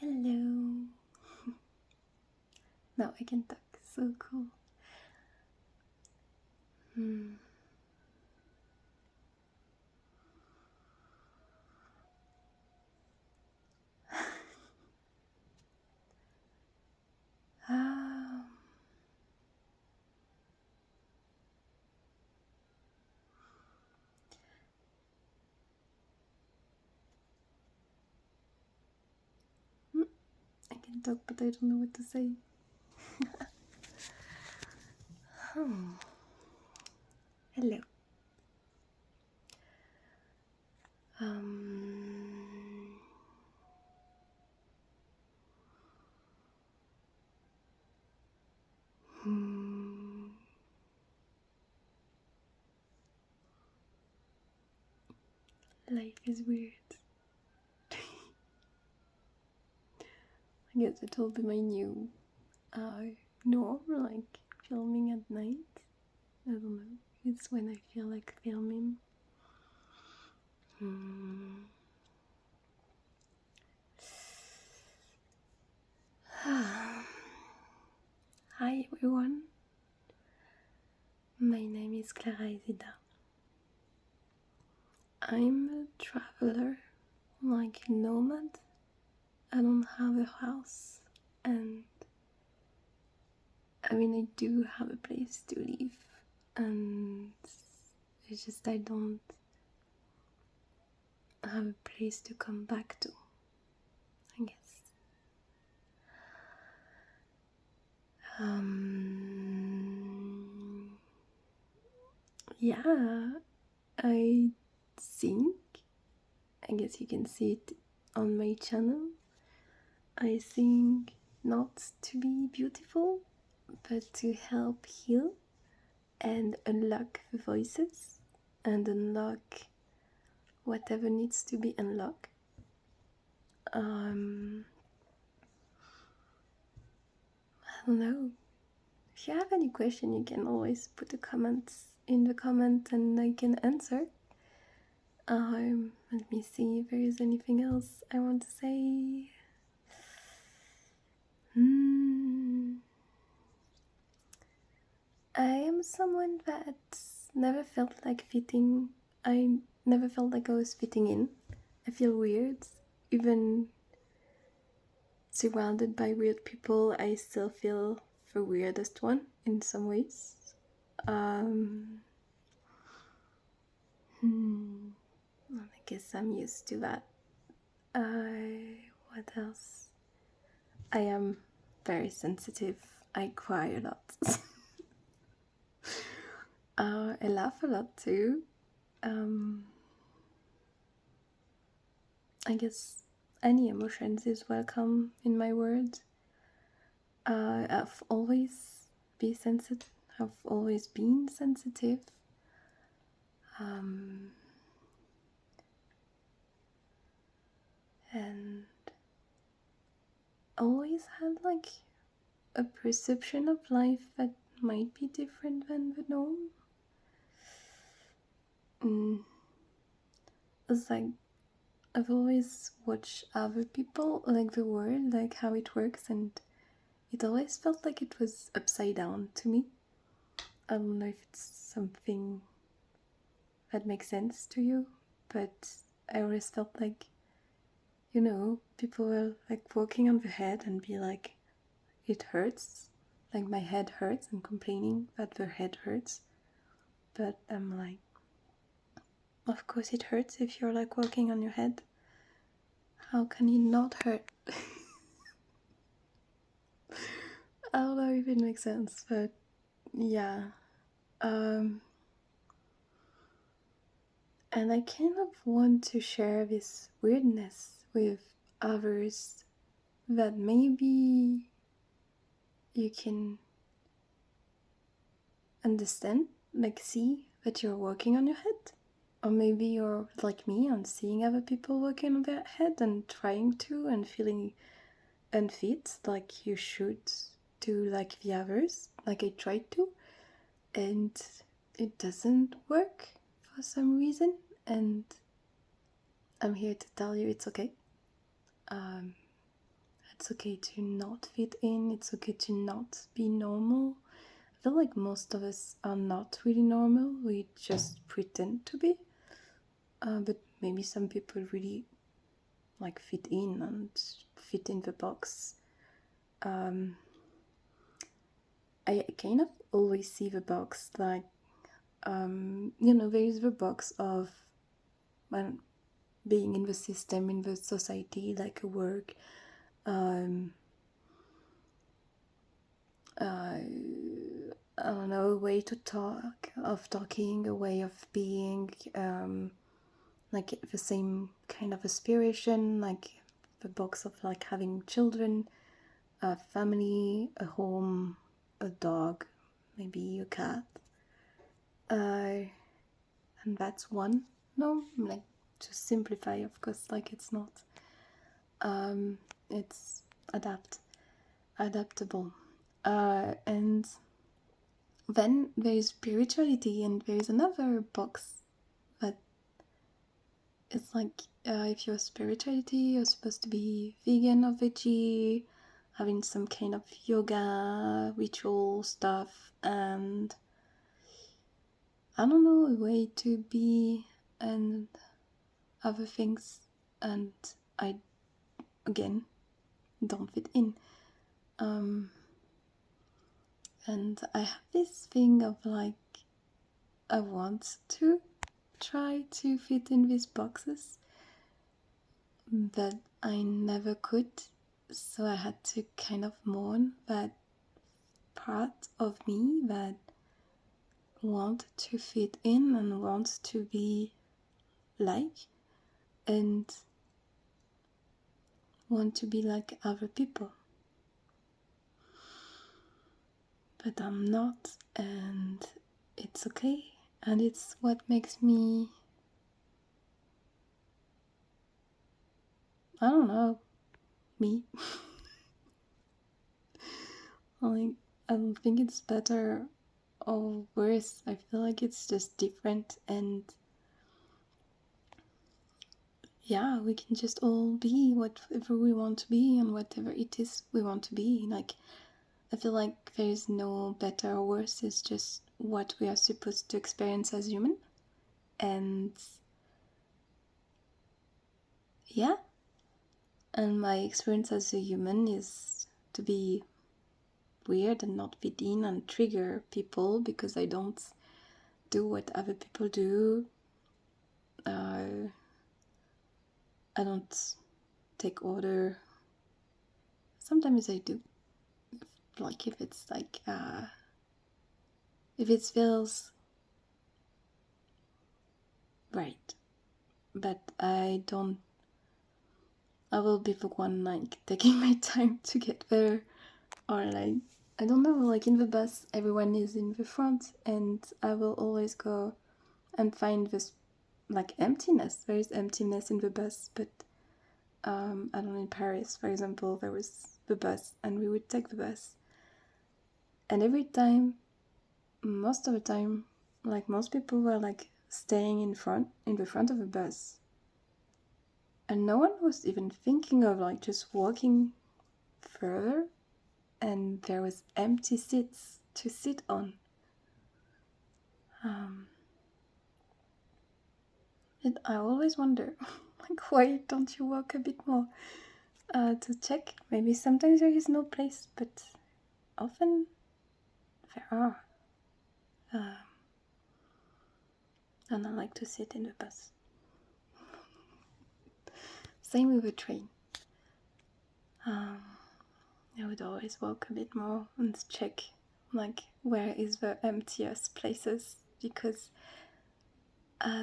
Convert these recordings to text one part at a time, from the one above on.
Hello. Now I can talk. So cool. Um, I can talk, but I don't know what to say. Hello. Um, hmm. Life is weird. I guess it will be my new norm, like filming at night. I don't know. It's when I feel like filming. Hi everyone. My name is Clara Isida. I'm a traveler, like a nomad. I don't have a house, and I mean, I do have a place to live, and it's just I don't have a place to come back to, I guess. Yeah, I think, I guess you can see it on my channel. I think not to be beautiful, but to help heal and unlock the voices and unlock whatever needs to be unlocked. I don't know. If you have any question, you can always put the comments in the comment and I can answer. Let me see if there is anything else I want to say. I am someone that never felt like fitting. I never felt like I was fitting in. I feel weird. Even surrounded by weird people, I still feel the weirdest one in some ways. I guess I'm used to that. What else? I am very sensitive. I cry a lot. I laugh a lot too. I guess any emotions is welcome in my world. I've always been sensitive. And always had like a perception of life that might be different than the norm. It's like I've always watched other people, like the world, like how it works, and it always felt like it was upside down to me. I don't know if it's something that makes sense to you, but I always felt like, you know, people were like walking on the head and be like, it hurts, like my head hurts, and complaining that their head hurts. But I'm like, of course it hurts if you're like walking on your head. How can it not hurt? I don't know if it makes sense, but yeah. And I kind of want to share this weirdness with others that maybe you can understand, like see that you're working on your head. Or maybe you're like me and seeing other people working on their head and trying to and feeling unfit like you should do like the others, like I tried to, and it doesn't work for some reason, and I'm here to tell you it's okay. it's okay to not fit in, it's okay to not be normal. I feel like most of us are not really normal, we just pretend to be. But maybe some people really like fit in and fit in the box. I kind of always see the box like, there is the box of, well, being in the system, in the society, like a work, I don't know, a way to talk, of talking, a way of being, like the same kind of aspiration, like the box of like having children, a family, a home, a dog, maybe a cat. And that's one. No, like to simplify, of course, like it's not. It's adaptable. And then there is spirituality, and there is another box that it's like, if you're spirituality, you're supposed to be vegan or veggie, having some kind of yoga ritual stuff, and I don't know, a way to be and other things, and I again don't fit in. And I have this thing of like, I want to try to fit in these boxes, but I never could, so I had to kind of mourn that part of me that want to fit in and wants to be like, and want to be like other people. But I'm not, and it's okay, and it's what makes me, I don't know, me. Like, I don't think it's better or worse. I feel like it's just different, and yeah, we can just all be whatever we want to be and whatever it is we want to be. Like, I feel like there is no better or worse, it's just what we are supposed to experience as human. And yeah, and my experience as a human is to be weird and not fit in and trigger people because I don't do what other people do. I don't take order. Sometimes I do. Like if it's like, if it feels right. But I will be the one like taking my time to get there. Or like, I don't know, like in the bus, everyone is in the front and I will always go and find this like emptiness. There is emptiness in the bus, but I don't know, in Paris, for example, there was the bus and we would take the bus. And every time, most of the time, like most people were like staying in the front of the bus. And no one was even thinking of like just walking further, and there was empty seats to sit on. And I always wonder, like, why don't you walk a bit more to check? Maybe sometimes there is no place, but often there are. And I like to sit in the bus. Same with the train. I would always walk a bit more and check, like, where is the emptiest places, because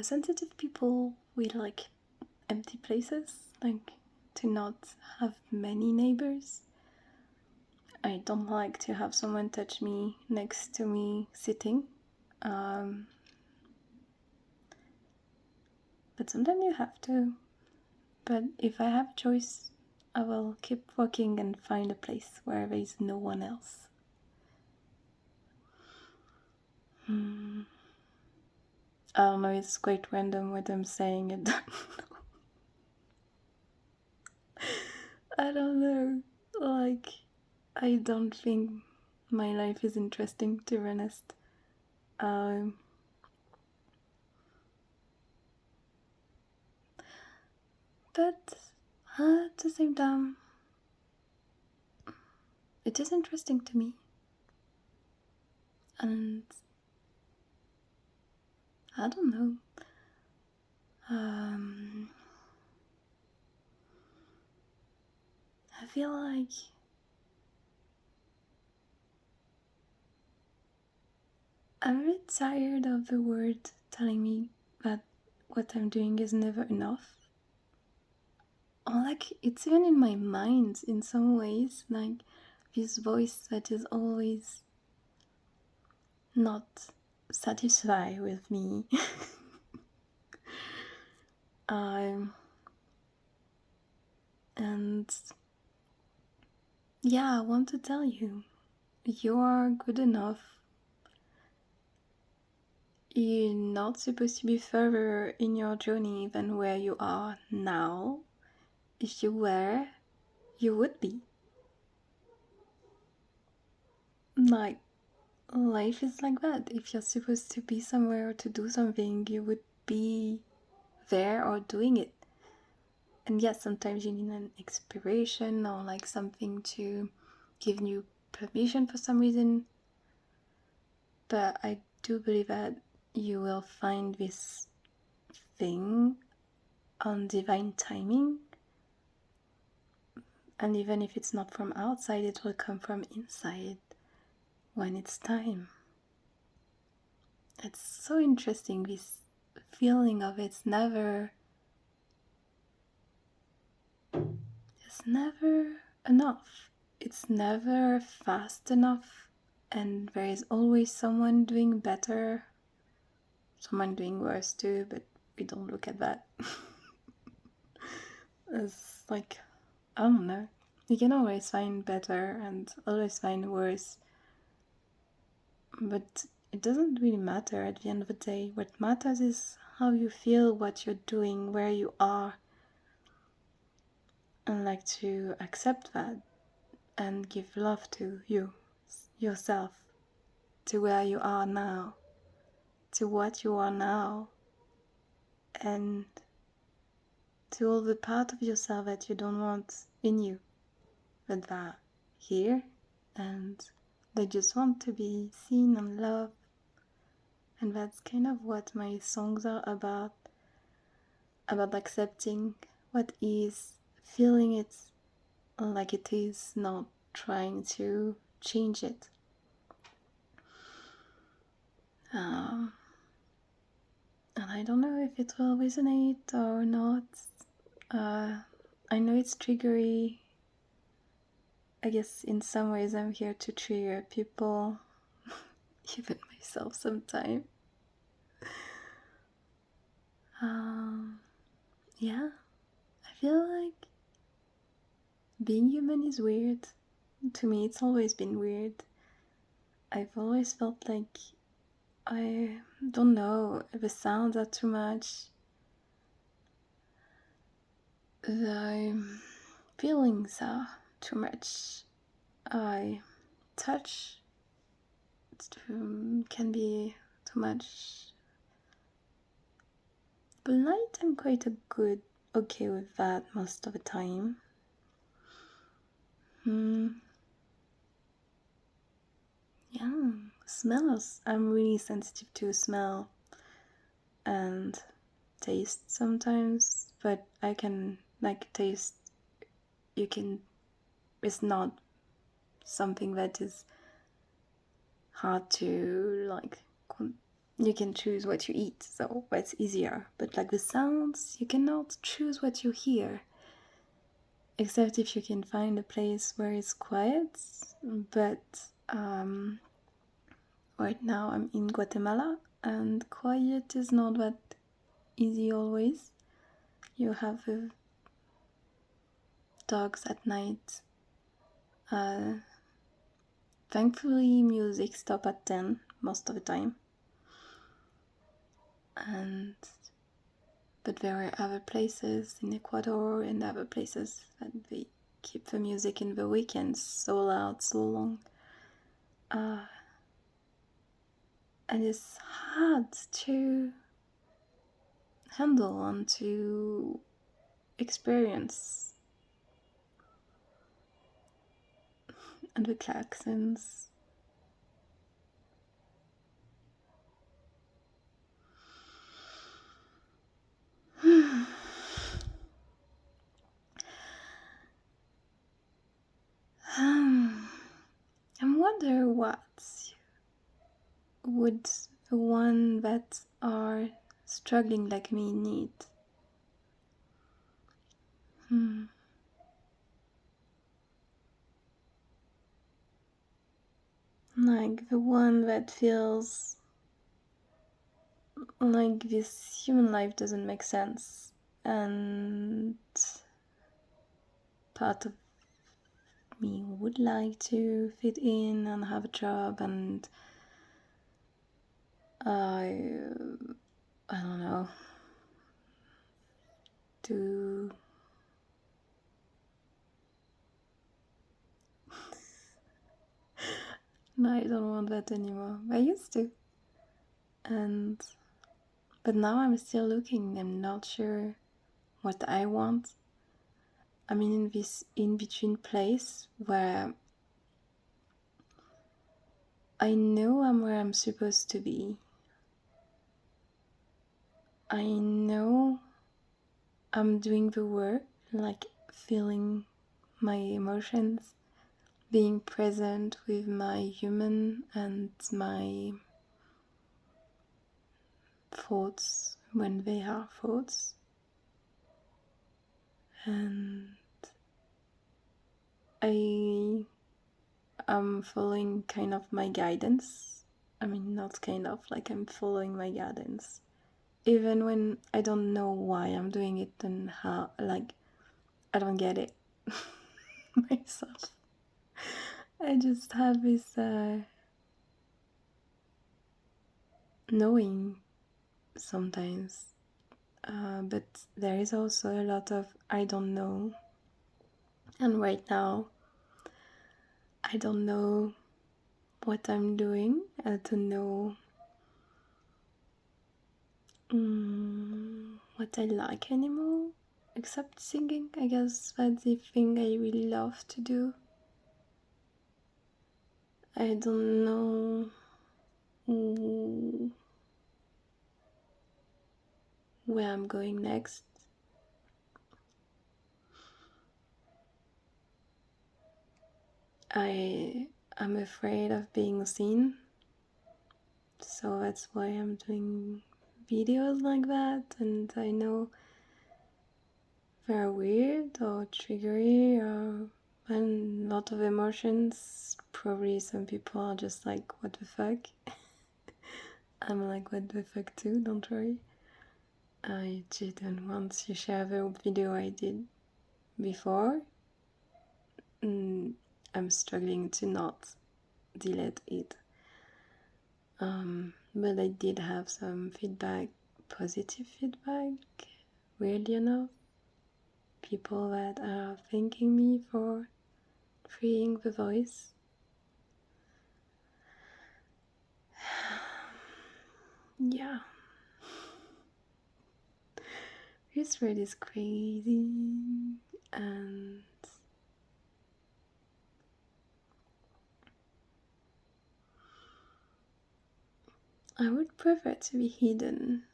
sensitive people will like empty places, like to not have many neighbors. I don't like to have someone touch me next to me sitting. But sometimes you have to. But if I have a choice, I will keep walking and find a place where there is no one else. I don't know, it's quite random what I'm saying. I don't know. Like, I don't think my life is interesting, to be honest. But at the same time, it is interesting to me. And I don't know. I feel like I'm a bit tired of the world telling me that what I'm doing is never enough. Or like it's even in my mind in some ways, like this voice that is always not satisfied with me. And yeah, I want to tell you, you are good enough. You're not supposed to be further in your journey than where you are now. If you were, you would be. Like, life is like that. If you're supposed to be somewhere or to do something, you would be there or doing it. And yes, sometimes you need an inspiration or like something to give you permission for some reason. But I do believe that you will find this thing on divine timing. And even if it's not from outside, it will come from inside when it's time. It's so interesting, this feeling of it's never enough. It's never fast enough, and there is always someone doing better, someone doing worse too, but we don't look at that. It's like, I don't know. You can always find better and always find worse, but it doesn't really matter at the end of the day. What matters is how you feel, what you're doing, where you are, and like to accept that and give love to yourself, to where you are now, to what you are now, and to all the part of yourself that you don't want in you, but that are here and they just want to be seen and loved. And that's kind of what my songs are about accepting what is, feeling it like it is, not trying to change it. And I don't know if it will resonate or not. I know it's triggery. I guess in some ways I'm here to trigger people, even myself sometimes. Yeah, I feel like being human is weird. To me, it's always been weird. I've always felt like, I don't know, the sounds are too much. The feelings are too much. Touch can be too much. But light, I'm quite okay with that most of the time. Yeah, smells. I'm really sensitive to smell and taste sometimes, but I can taste. It's not something that is hard to you can choose what you eat, so that's easier. But like the sounds, you cannot choose what you hear, except if you can find a place where it's quiet. But right now I'm in Guatemala, and quiet is not that easy always. You have dogs at night. Thankfully, music stops at 10 most of the time. But there are other places in Ecuador and other places that they keep the music in the weekends so loud, so long. And it's hard to handle and to experience. And the klaxons. I wonder what would the one that are struggling like me need. Like the one that feels like this human life doesn't make sense, and part of me would like to fit in and have a job, and I don't know, to no, I don't want that anymore. I used to, but now I'm still looking. I'm not sure what I want. I'm in this in-between place where I know I'm where I'm supposed to be. I know I'm doing the work, like feeling my emotions, being present with my human and my thoughts when they are thoughts. And I am following kind of my guidance. I mean, not kind of, like I'm following my guidance. Even when I don't know why I'm doing it and how, like, I don't get it myself. I just have this knowing sometimes. But there is also a lot of I don't know. And right now, I don't know what I'm doing. I don't know what I like anymore, except singing. I guess that's the thing I really love to do. I don't know where I'm going next. I am afraid of being seen, so that's why I'm doing videos like that, and I know they're weird or triggery or a lot of emotions. Probably some people are just like, what the fuck? I'm like, what the fuck too, don't worry. I didn't want to share the video I did before. I'm struggling to not delete it. But I did have some feedback, positive feedback, weirdly enough. People that are thanking me for freeing the voice. Yeah. This world is crazy, and I would prefer to be hidden,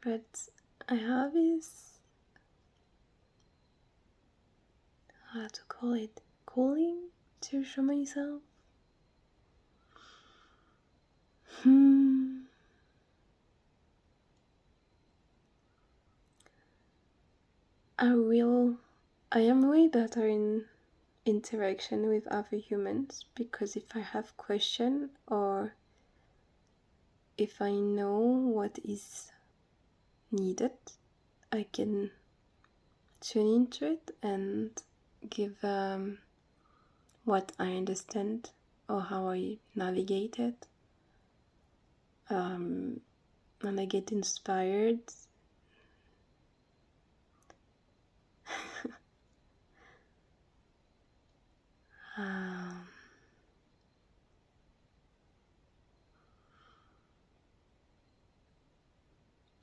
but I have this, how to call it, calling to show myself. I am way better in interaction with other humans, because if I have question or if I know what is needed, I can tune into it and give what I understand or how I navigate it, and I get inspired.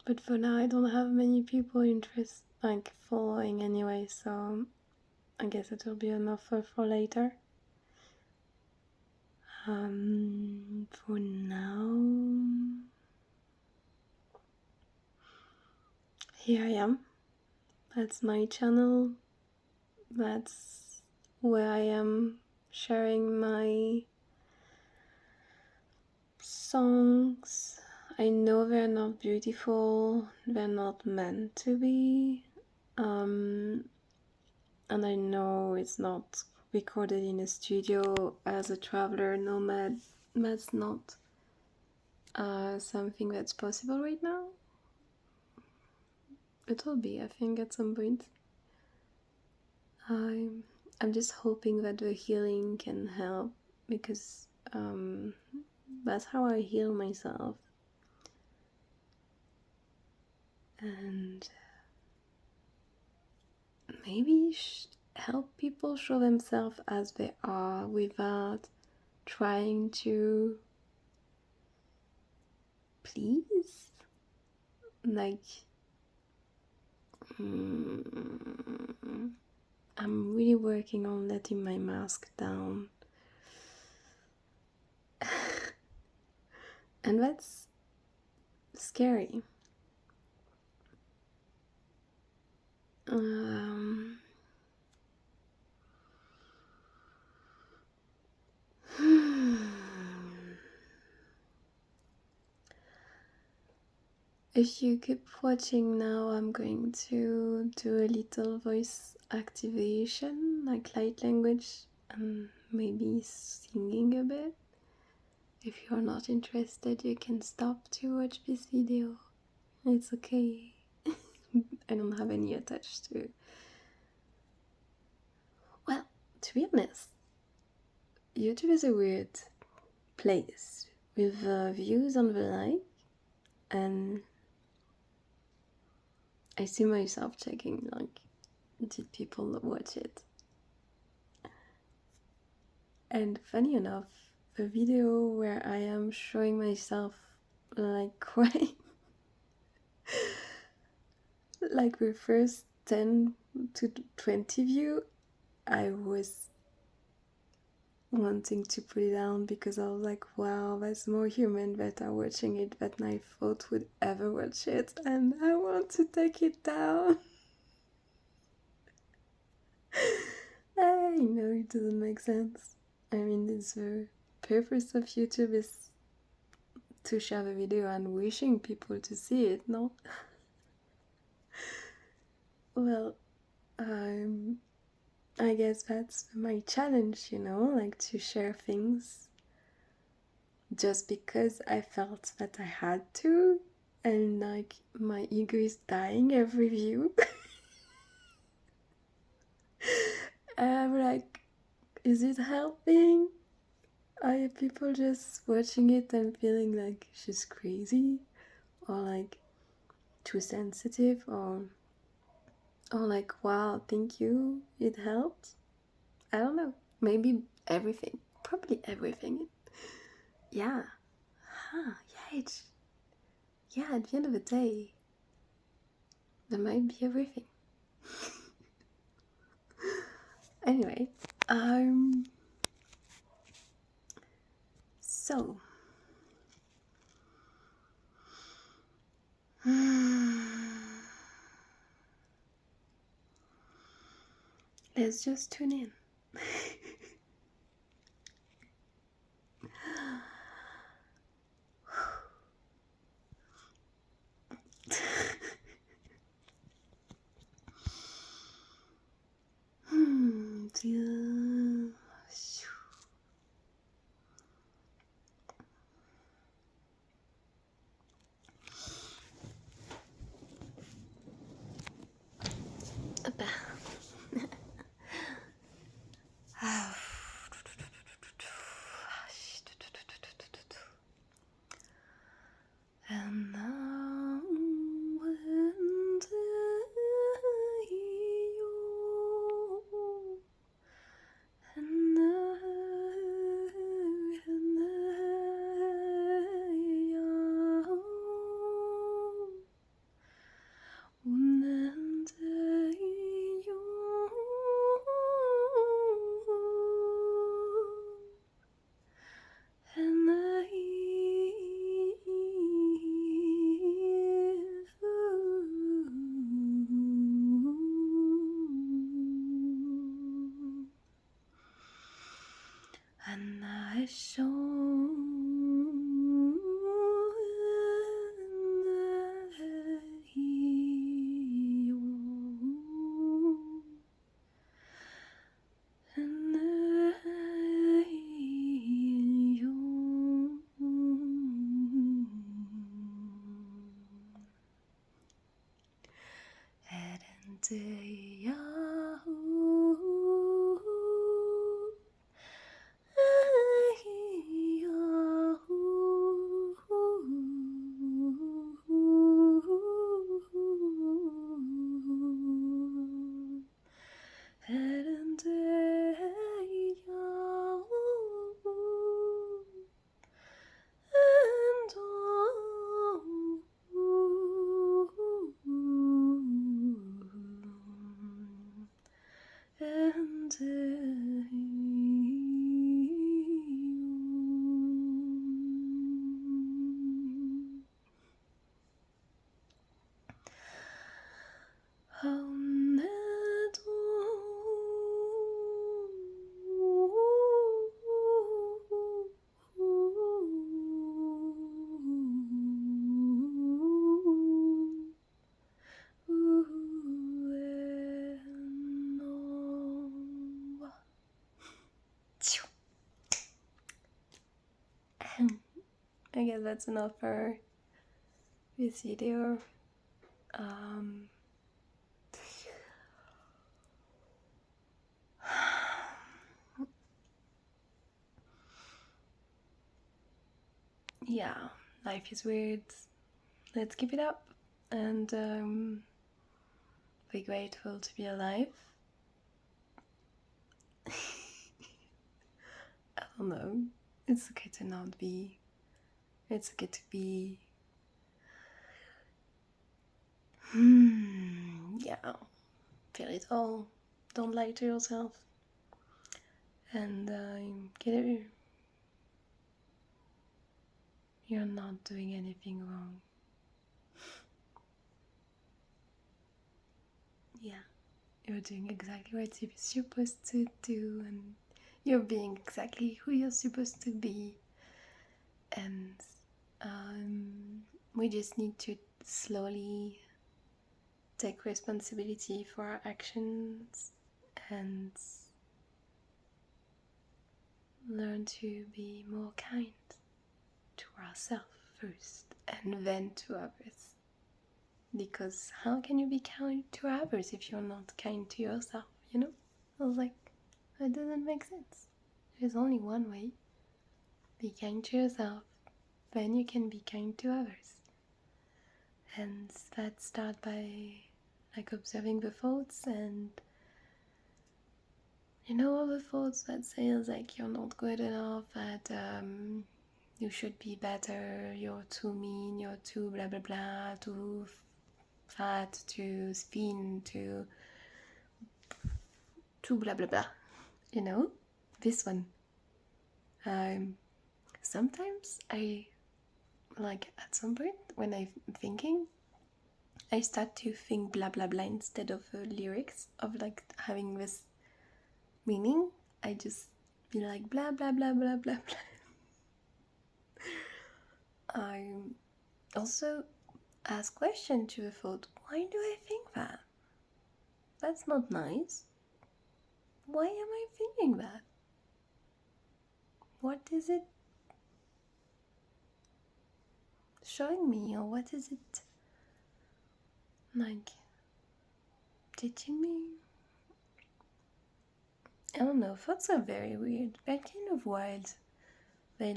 But for now, I don't have many people following anyway, so I guess it will be an offer for later. For now, here I am. That's my channel. That's where I am sharing my songs. I know they're not beautiful, they're not meant to be, and I know it's not recorded in a studio as a traveler nomad. That's not something that's possible right now. It will be, I think, at some point. I'm just hoping that the healing can help, because that's how I heal myself. And maybe help people show themselves as they are without trying to please. Like, I'm really working on letting my mask down. And that's scary. If you keep watching now, I'm going to do a little voice activation, like light language, and maybe singing a bit. If you're not interested, you can stop to watch this video. It's okay. I don't have any attached to. Well, to be honest, YouTube is a weird place with views on the like, and I see myself checking, like, did people watch it? And funny enough, the video where I am showing myself like crying, like the first 10 to 20 view, I was wanting to put it down because I was like, wow, that's more human that are watching it than I thought would ever watch it, and I want to take it down. I know it doesn't make sense. I mean, it's the purpose of YouTube is to share the video and wishing people to see it, no? Well, I guess that's my challenge, like to share things just because I felt that I had to, and like my ego is dying every view. I'm like, is it helping? Are people just watching it and feeling like she's crazy, or like too sensitive, or like, wow, thank you, it helped? I don't know. Maybe everything. Probably everything. Yeah. Yeah, at the end of the day, there might be everything. Anyway, so let's just tune in. And now I guess that's enough for this video. Yeah, life is weird. Let's keep it up and be grateful to be alive. I don't know. It's okay to not be. It's okay to be. Yeah. Feel it all. Don't lie to yourself. And get it. You're not doing anything wrong. Yeah. You're doing exactly what you're supposed to do, and you're being exactly who you're supposed to be. And we just need to slowly take responsibility for our actions and learn to be more kind to ourselves first and then to others. Because how can you be kind to others if you're not kind to yourself, you know? I was like, that doesn't make sense. There's only one way. Be kind to yourself, then you can be kind to others. And that starts by observing the thoughts, and all the thoughts that says you're not good enough, that you should be better, you're too mean, you're too blah blah blah, too fat, too thin, too blah blah blah. This one. Sometimes I at some point when I'm thinking, I start to think blah blah blah instead of lyrics of having this meaning. I just be like blah blah blah blah blah blah. I also ask question to the thought, why do I think that? That's not nice. Why am I thinking that? What is it showing me, or what is it teaching me? I don't know, thoughts are very weird. They're kind of wild. They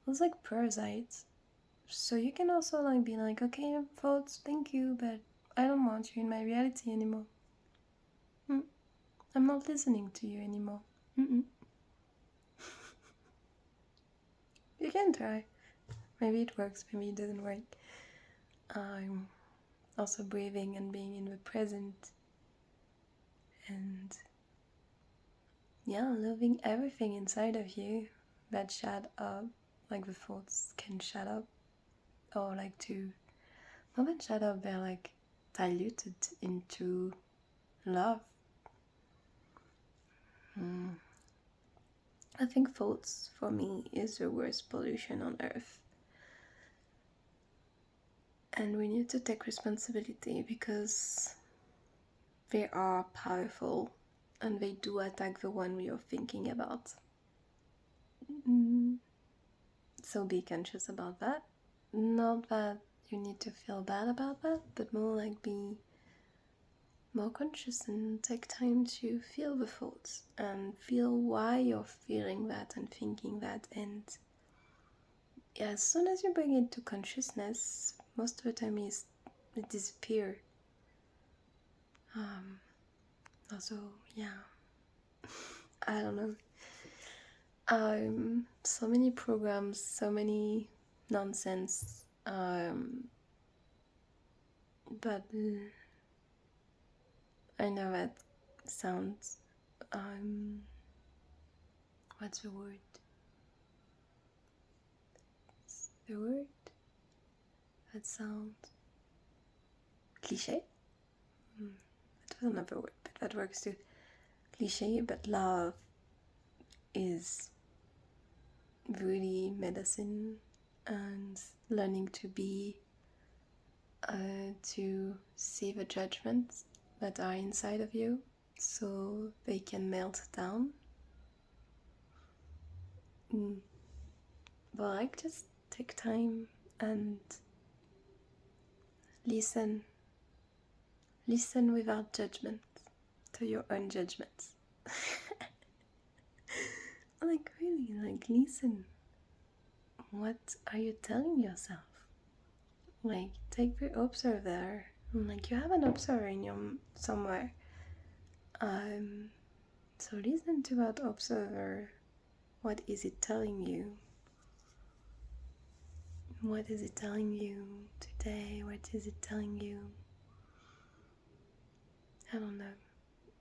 it's like parasites. So you can also be like, okay, thoughts, thank you, but I don't want you in my reality anymore. I'm not listening to you anymore. You can try. Maybe it works, maybe it doesn't work. Also breathing and being in the present. And loving everything inside of you that shut up. The thoughts can shut up. Or not even shut up, they're diluted into love. I think thoughts for me is the worst pollution on earth. And we need to take responsibility because they are powerful and they do attack the one we are thinking about. So be conscious about that. Not that you need to feel bad about that, but more like be more conscious and take time to feel the thoughts and feel why you're feeling that and thinking that. And as soon as you bring it to consciousness, most of the time it disappears. Also, yeah, I don't know. So many programs, so many nonsense. But I know that sounds. What's the word? The word that sounds cliche. That was another word, but that works too. Cliche, but love is really medicine, and learning to be, to see the judgments that are inside of you so they can melt down. But like, just take time and listen without judgment to your own judgments. Like, really, like, listen. What are you telling yourself? Like, take the observer. Like, you have an observer in your somewhere. So listen to that observer. What is it telling you? What is it telling you today? What is it telling you? I don't know.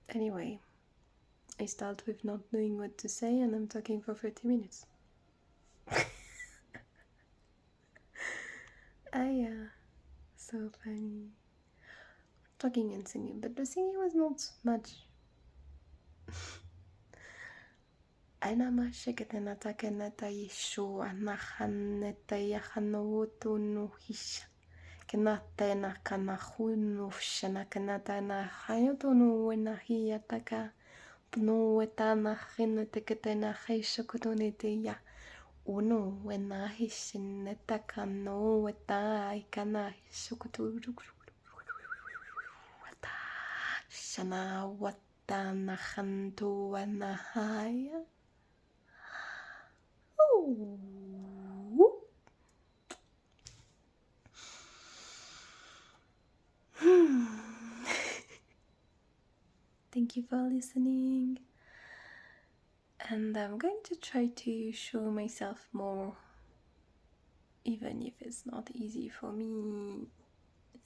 Anyway, I start with not knowing what to say and I'm talking for 30 minutes. So funny. Talking and singing, but the singing was not much. أنا ما شكتنا تكنتا يشو أنا خنتا يخنوتو نوهيش كنتا كنا خونو فشنا كنتا نا خيوتو نو هي تكا بنو تانا خنتا كتنا خيشو كتونيتيا ونو ونا هيشن تكا نو وتا كنا شكتو شنا وتا نخنتو ونهايا. Thank you for listening, and I'm going to try to show myself more, even if it's not easy for me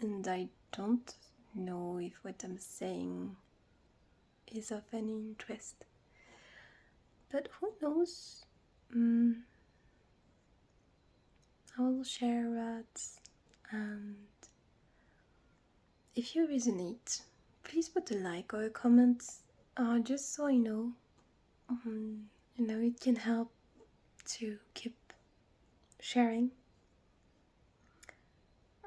and I don't know if what I'm saying is of any interest, but who knows. I will share that, and if you resonate, please put a like or a comment, just so I know. It can help to keep sharing.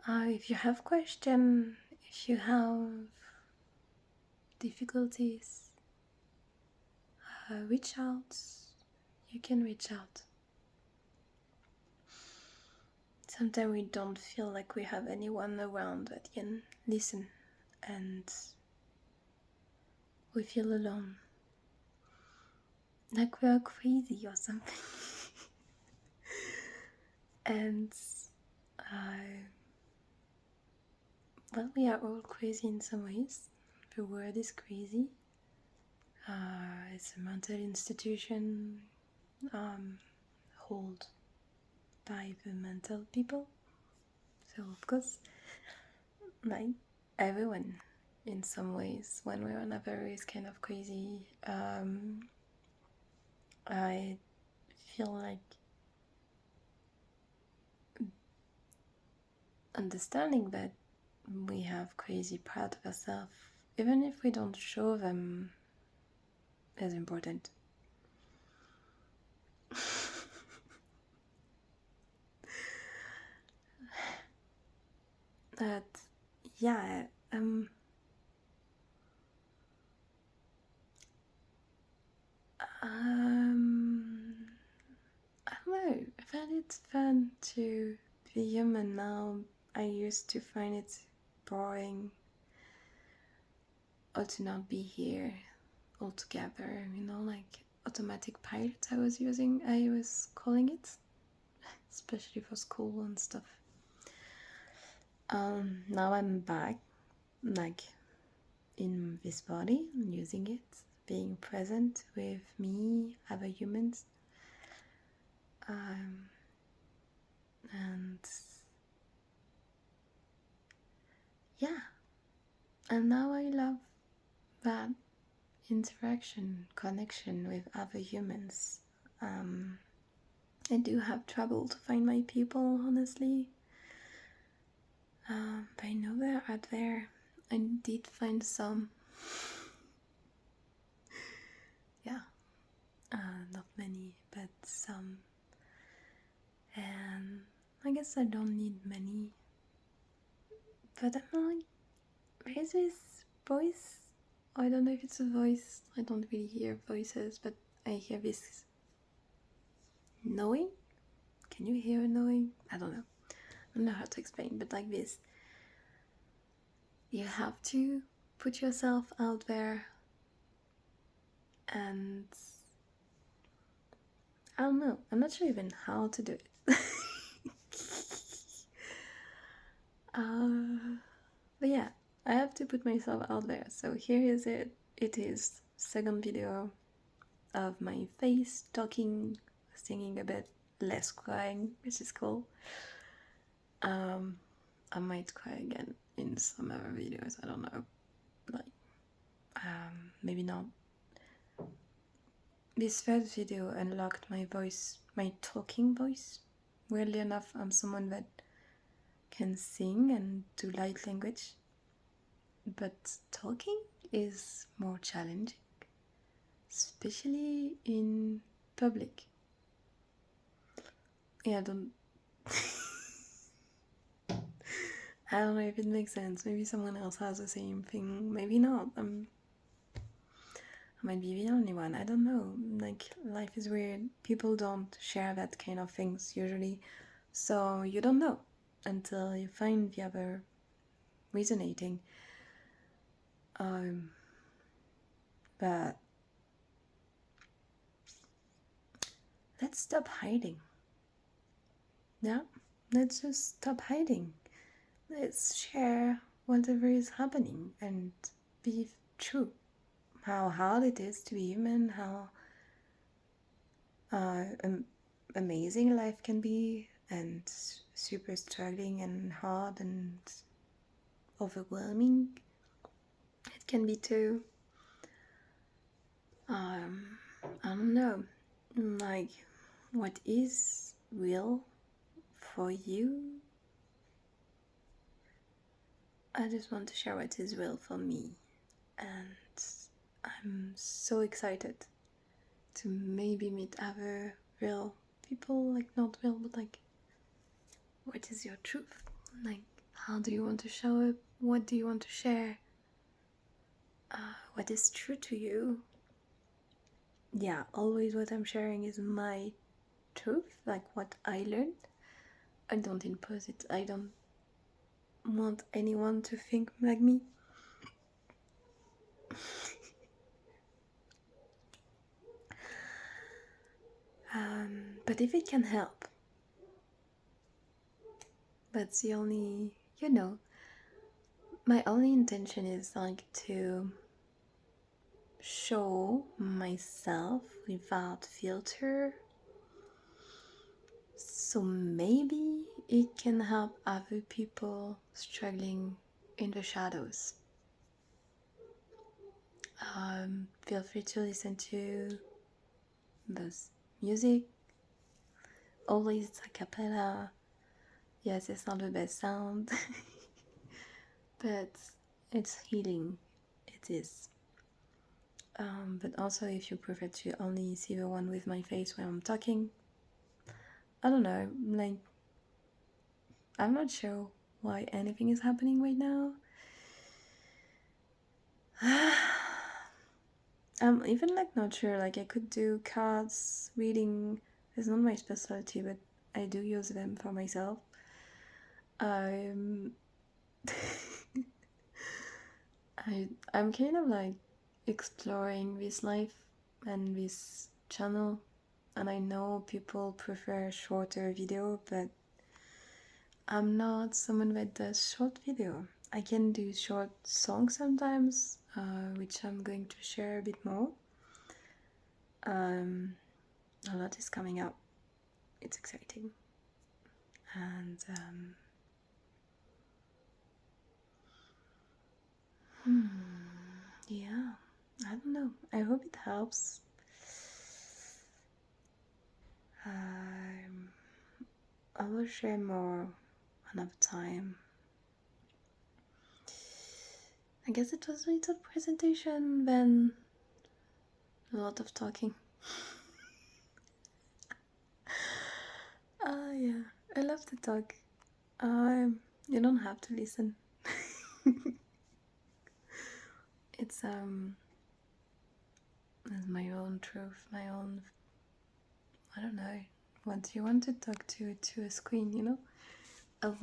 If you have questions, if you have difficulties, reach out. You can reach out. Sometimes we don't feel like we have anyone around that can listen, and we feel alone, like we are crazy or something. And well, we are all crazy in some ways. The world is crazy. It's a mental institution held by the mental people. So of course, like everyone in some ways, one way or another, is kind of crazy. I feel like understanding that we have crazy part of ourselves, even if we don't show them, is important. But yeah, I don't know. I find it fun to be human now. I used to find it boring or to not be here altogether, like automatic pilot I was calling it, especially for school and stuff. Now I'm back, like in this body, using it, being present with me, other humans. And yeah, and now I love that interaction, connection with other humans. I do have trouble to find my people, honestly. But I know they're out there. I did find some. Yeah, not many, but some. And I guess I don't need many. But I'm like, where's this voice? I don't know if it's a voice. I don't really hear voices, but I hear this knowing. Can you hear a knowing? I don't know. I don't know how to explain, but like this. You have to put yourself out there, and I don't know. I'm not sure even how to do it. But yeah, I have to put myself out there. So here is it. It is second video of my face talking, singing a bit, less crying, which is cool. I might cry again in some other videos. I don't know. Like, maybe not. This third video unlocked my voice, my talking voice. Weirdly enough, I'm someone that can sing and do light language, but talking is more challenging, especially in public. Yeah, I don't know if it makes sense. Maybe someone else has the same thing. Maybe not. I might be the only one. I don't know. Like, life is weird. People don't share that kind of things usually. So you don't know until you find the other resonating. But let's stop hiding. Yeah? Let's just stop hiding. Let's share whatever is happening and be true. How hard it is to be human, how amazing life can be, and super struggling and hard and overwhelming it can be too. I don't know, like, what is real for you? I just want to share what is real for me, and I'm so excited to maybe meet other real people, like not real, but like, what is your truth? Like, how do you want to show up? What do you want to share? What is true to you? Yeah, always what I'm sharing is my truth, like what I learned. I don't impose it. I don't want anyone to think like me. But if it can help, that's the only, my only intention is like to show myself without filter, so maybe it can help other people struggling in the shadows. Feel free to listen to this music. Always a cappella. Yes, it's not the best sound, but it's healing. It is. But also if you prefer to only see the one with my face when I'm talking, I don't know, like, I'm not sure why anything is happening right now. I'm even like not sure, like I could do cards, reading, it's not my specialty, but I do use them for myself. I'm I'm kind of like exploring this life and this channel, and I know people prefer shorter video, but I'm not someone that does short video. I can do short songs sometimes, which I'm going to share a bit more. A lot is coming up. It's exciting. And yeah, I don't know. I hope it helps. I will share more another time. I guess it was a little presentation, then a lot of talking. Yeah, I love to talk. You don't have to listen. It's my own truth, my own. I don't know. What you want to talk to a screen, you know? Of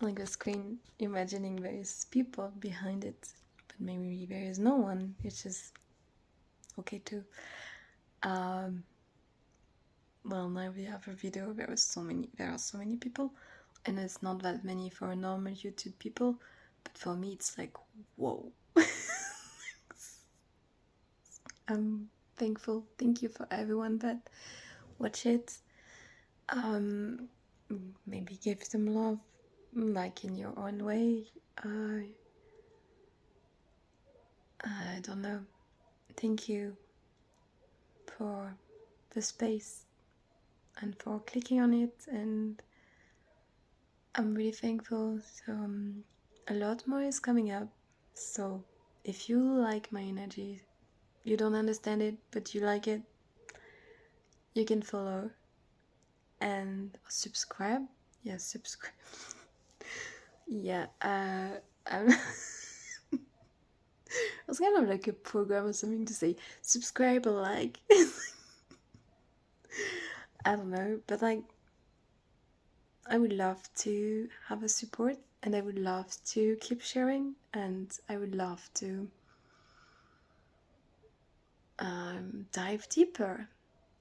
like a screen, imagining there is people behind it, but maybe there is no one, which is okay too. Well, now we have a video. There are so many people, and it's not that many for normal YouTube people, but for me it's like, whoa. I'm thankful. Thank you for everyone that watch it. Maybe give them love, like in your own way. I don't know. Thank you for the space and for clicking on it, and I'm really thankful. So a lot more is coming up. So if you like my energy, you don't understand it, but you like it, you can follow and subscribe. Yeah, subscribe. Yeah, I'm it was kind of like a program or something to say subscribe or like. I don't know, but like, I would love to have a support, and I would love to keep sharing, and I would love to dive deeper.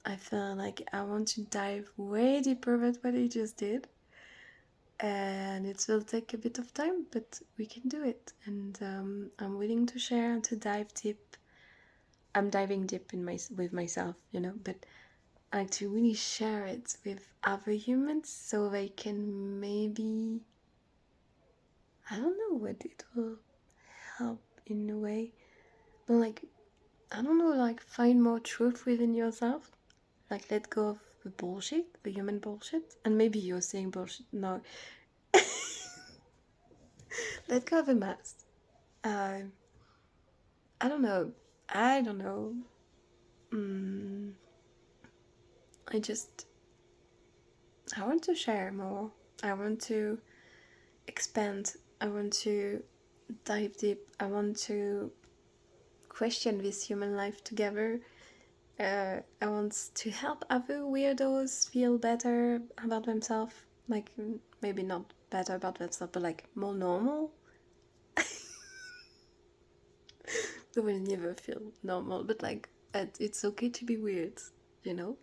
I feel like I want to dive way deeper than what I just did, and it will take a bit of time, but we can do it. And I'm willing to share and to dive deep. I'm diving deep in with myself, you know, but I like to really share it with other humans so they can maybe, I don't know what it will help in a way, but like, I don't know, like find more truth within yourself, like let go of the bullshit, the human bullshit. And maybe you're saying bullshit. No. Let go of the mask. I don't know. I don't know. I just, I want to share more. I want to expand. I want to dive deep. I want to question this human life together. I want to help other weirdos feel better about themselves. Like, maybe not better about themselves, but like more normal. They will never feel normal, but like, it's okay to be weird, you know?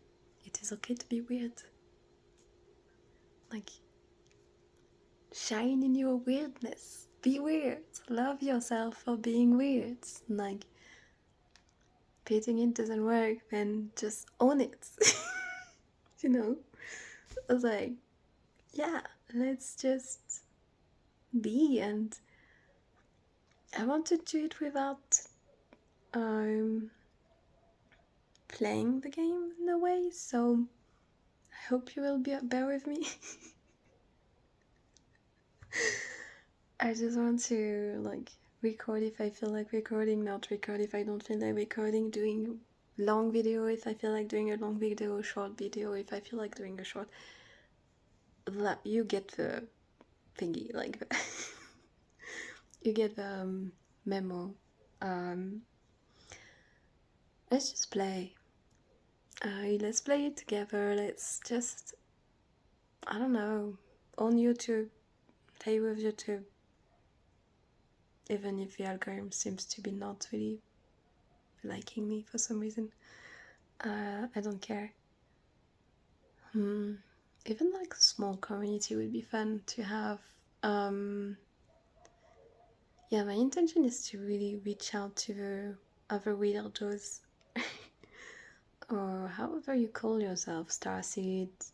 It is okay to be weird. Like, shine in your weirdness. Be weird. Love yourself for being weird. Like, fitting in doesn't work, then just own it. You know? I was like, yeah, let's just be. And I want to do it without playing the game in a way, so I hope you will bear with me. I just want to like record if I feel like recording, not record if I don't feel like recording, doing long video if I feel like doing a long video, short video if I feel like doing a short. You get the thingy, like you get the memo. Let's just play. Let's play it together. Let's just, I don't know, on YouTube, play with YouTube. Even if the algorithm seems to be not really liking me for some reason, I don't care. Even like a small community would be fun to have. Yeah, my intention is to really reach out to the other weirdos, or however you call yourself, starseeds.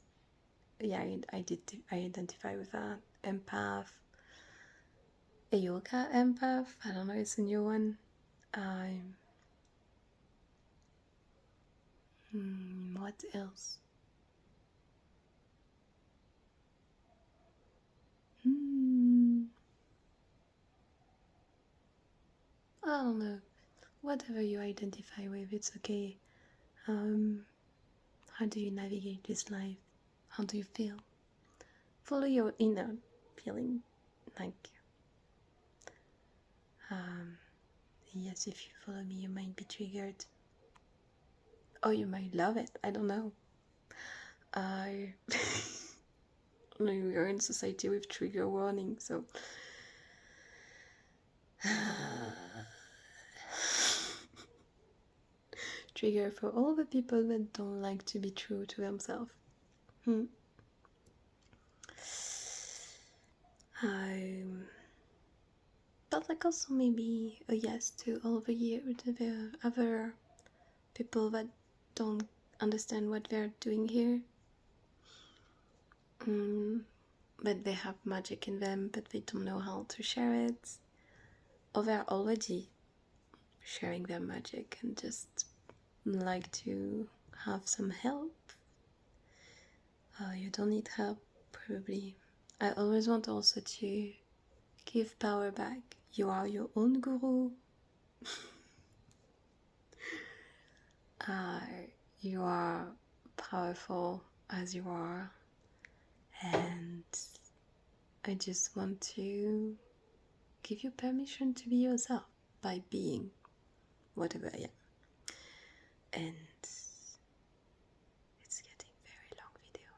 Yeah, I identify with that. Empath. A yoga empath. I don't know. It's a new one. What else? I don't know. Whatever you identify with, it's okay. How do you navigate this life? How do you feel? Follow your inner feeling. Like, yes, if you follow me, you might be triggered. Or you might love it. I don't know. We are in society with trigger warning, so. Trigger for all the people that don't like to be true to themselves. But like also maybe a yes to all the other people that don't understand what they're doing here. But they have magic in them, but they don't know how to share it. Or they're already sharing their magic and just like to have some help. You don't need help, probably. I always want also to give power back. You are your own guru. You are powerful as you are, and I just want to give you permission to be yourself by being whatever I am. And it's getting very long video.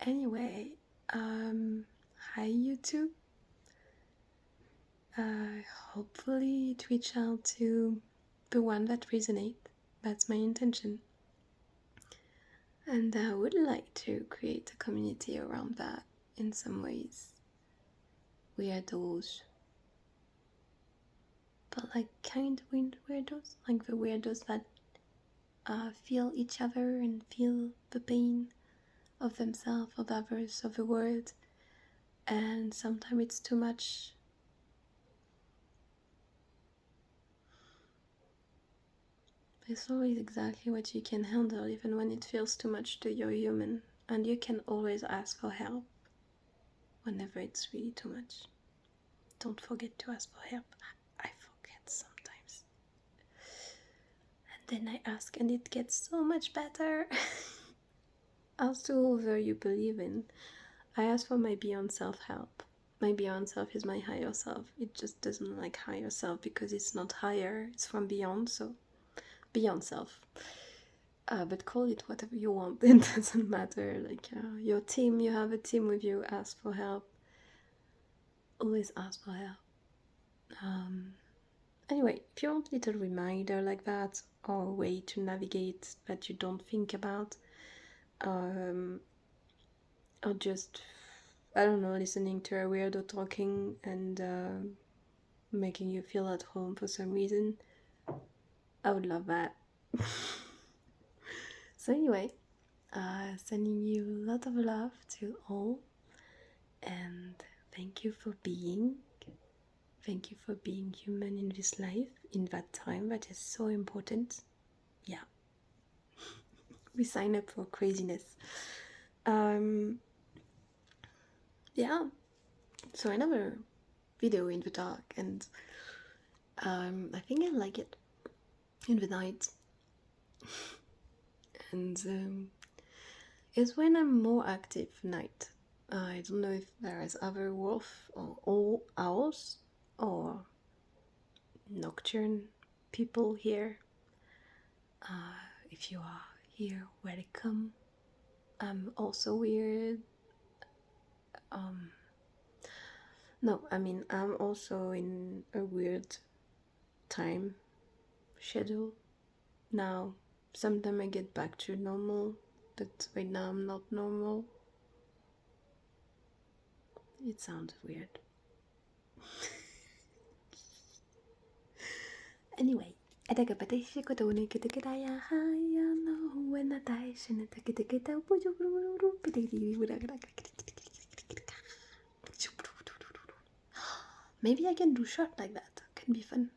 Anyway, hi YouTube. Hopefully it reach out to the one that resonate. That's my intention. And I would like to create a community around that in some ways. Weirdos. But like kind of weirdos. Like the weirdos that feel each other and feel the pain of themselves, of others, of the world. And sometimes it's too much. It's always exactly what you can handle, even when it feels too much to your human. And you can always ask for help whenever it's really too much. Don't forget to ask for help. I forget sometimes. And then I ask and it gets so much better. Ask to whoever you believe in. I ask for my beyond self help. My beyond self is my higher self. It just doesn't like higher self because it's not higher, it's from beyond, so beyond self. But call it whatever you want, it doesn't matter. Like your team, you have a team with you, ask for help. Always ask for help. Anyway, if you want a little reminder like that, or a way to navigate that you don't think about, or just, I don't know, listening to a weirdo talking and making you feel at home for some reason, I would love that. So anyway, sending you a lot of love to all, and thank you for being human in this life, in that time that is so important. Yeah. We sign up for craziness. Yeah. So another video in the dark, and I think I like it in the night. And it's when I'm more active night. I don't know if there is other wolf or all owls or nocturne people here. If you are here, welcome. I'm also weird. No, I mean, I'm also in a weird time schedule now. Sometimes I get back to normal, but right now I'm not normal. It sounds weird. Anyway, maybe I can do short like that. Can be fun.